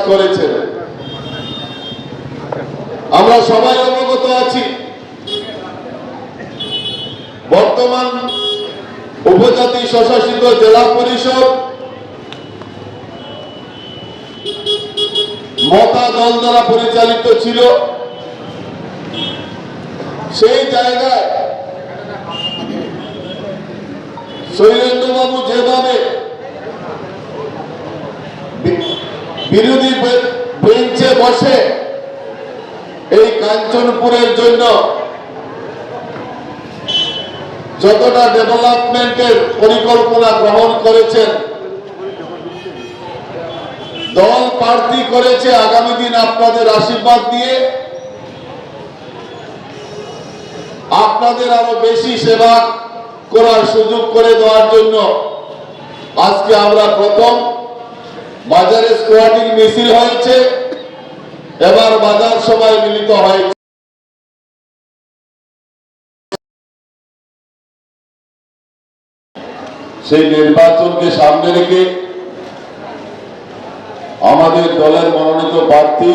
করেছেন। আমরা সবাই অবগত আছি, বর্তমান উপজাতি স্বশাসিত জেলা পরিষদ মতা দল দ্বারা পরিচালিত ছিল। সেই জায়গায় শৈলেন্দ্রবাবু যেভাবে বিরোধী বেঞ্চে বসে এই কাঞ্চনপুরের জন্য যতটা ডেভেলপমেন্টের পরিকল্পনা গ্রহণ করেছেন, দল প্রার্থী করেছে আগামী দিন আপনাদের আশীর্বাদ দিয়ে আপনাদের আরো বেশি সেবা করার সুযোগ করে দেওয়ার জন্য আজকে আমরা প্রথম বাজারে স্কোয়াডিং মিছিল হয়েছে, এবার বাজার সভায় মিলিত হয়েছে। সেই নির্বাচনকে সামনে রেখে আমাদের দলের মনোনীত প্রার্থী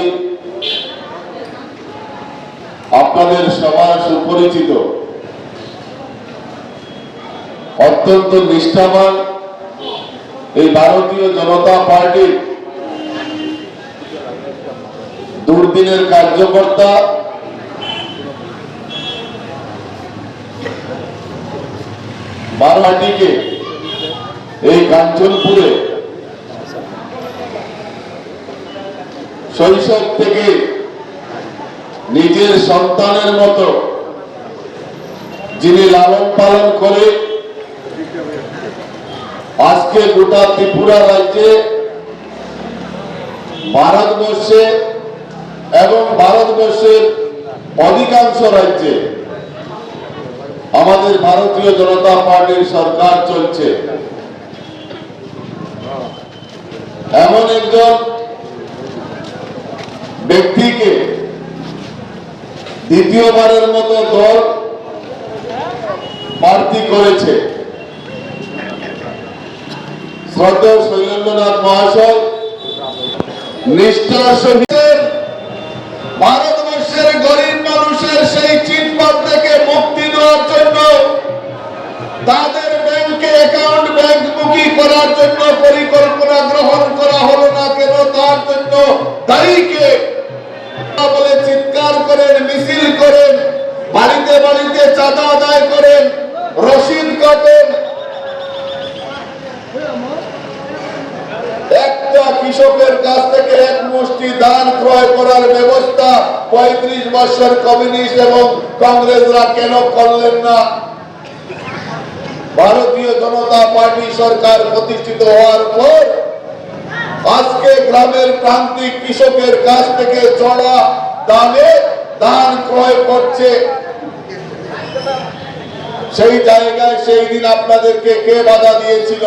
আপনাদের সবার সুপরিচিত, অত্যন্ত নিষ্ঠাবান এই ভারতীয় জনতা পার্টির দুর্দিনের কার্যকর্তা মারহাটিকে এই কাঞ্চনপুরে শৈশব থেকে নিজের সন্তানের মতো যিনি লালন পালন করে আজকে গোটা ত্রিপুরা রাজ্যে, ভারতবর্ষে এবং ভারতবর্ষের অধিকাংশ রাজ্যে আমাদের ভারতীয় জনতা পার্টির সরকার চলছে। এমন একজন ব্যক্তিকে দ্বিতীয়বারের মতো দল প্রার্থী করেছে। শ্রদ্ধেয় শৈলেন্দ্রনাথ মহাশয় নিষ্ঠার সহিত ভারতবর্ষের গরিব মানুষের সেই চিটফান্ড থেকে মুক্তি দেওয়ার জন্য, তাদের ব্যাংকে অ্যাকাউন্ট ব্যাংকমুখী করার জন্য পরিকল্পনা গ্রহণ করা হলো না কেন, তার জন্য দায়ীকে বলে চিৎকার করেন, মিছিল করেন, বাড়িতে বাড়িতে চাঁদা আদায় করেন, রসিদ কাটেন। একটা কৃষকের কাছ থেকে এক মুষ্টি ধান ক্রয় করার ব্যবস্থা 35 বছর কমিউনিস্ট এবং কংগ্রেসরা কেন করলেন না? ভারতীয় জনতা পার্টি সরকার প্রতিষ্ঠিত হওয়ার পর আজকে গ্রামের প্রান্তিক কৃষকের কাছ থেকে চড়া দামে ধান ক্রয় করছে। সেই জায়গায় সেই দিন আপনাদেরকে কে বাধা দিয়েছিল?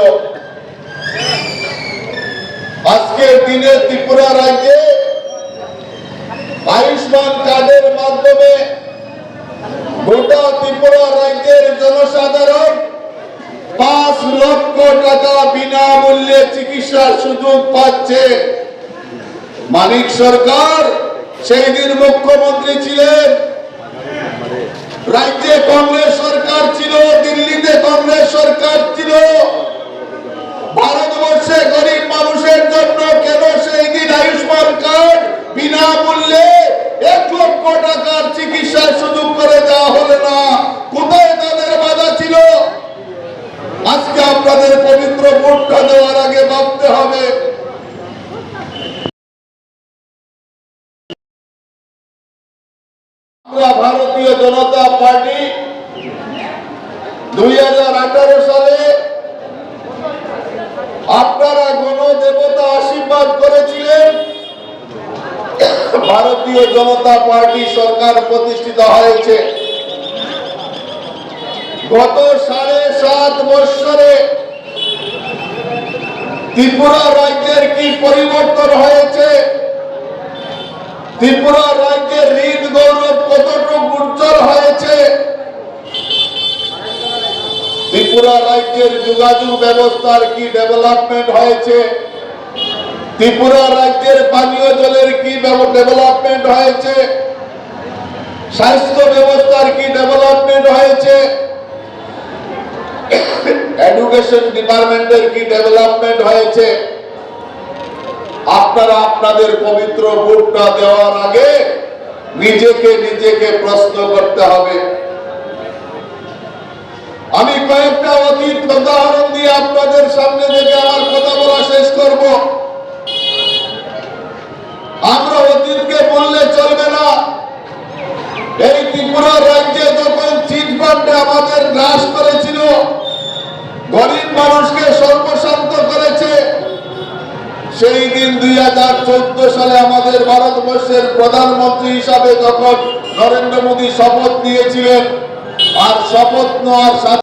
আজকের দিনে ত্রিপুরা রাজ্যে আয়ুষ্মান কার্ডের মাধ্যমে গোটা ত্রিপুরা রাজ্যের জনসাধারণ 5 লক্ষ টাকা বিনামূল্যে চিকিৎসার সুযোগ পাচ্ছে। মানিক সরকার সেই দিন মুখ্যমন্ত্রী ছিলেন, রাজ্যে কংগ্রেস সরকার ছিল, দিল্লিতে কংগ্রেস সরকার ছিল। ভারতবর্ষে গরিব মানুষের জন্য কেন সেই দিন আয়ুষ্মান কার্ড বিনামূল্যে 1 লক্ষ টাকার চিকিৎসার সুযোগ করে দেওয়া হলো না? কোথায় তাদের বাধা ছিল? আজকে আপনাদের পবিত্র ভোটটা দেওয়ার আগে ভাবতে হবে। আমরা ভারতীয় জনতা পার্টি 2018 সালে আপনারা গণদেবতা আশীর্বাদ করেছিলেন, ভারতীয় জনতা পার্টি সরকার প্রতিষ্ঠিত হয়েছে। গত 7.5 বছরে ত্রিপুরা রাজ্যের কি পরিবর্তন হয়েছে? ত্রিপুরা রাজ্যের ঋণ গৌরব কতটুকু উজ্জ্বল হয়েছে? ত্রিপুরা রাজ্যের যোগাযোগ ব্যবস্থার কি ডেভেলপমেন্ট হয়েছে? ত্রিপুরা রাজ্যের পানীয় জলের কি ডেভেলপমেন্ট হয়েছে, স্বাস্থ্য ব্যবস্থার কি ডেভেলপমেন্ট হয়েছে, এডুকেশন ডিপার্টমেন্টের কি ডেভেলপমেন্ট হয়েছে, আপনারা আপনাদের পবিত্র ভোটটা দেওয়ার আগে নিজেকে প্রশ্ন করতে হবে। আমি কয়েকটা অতীত উদাহরণ দিয়ে আপনাদের সামনে থেকে আমার কথা বলা শেষ করব। আমরা অতীতকে বললে চলবে না। এই ত্রিপুরা রাজ্যে যখন চিটফান্ডে আমাদের গ্রাস করেছিল, গরিব মানুষকে সর্বশান্ত করেছে, সেই দিন 2014 সালে আমাদের ভারতবর্ষের প্রধানমন্ত্রী হিসাবে তখন নরেন্দ্র মোদী শপথ নিয়েছিলেন। আর শপথ নেওয়ার সাথে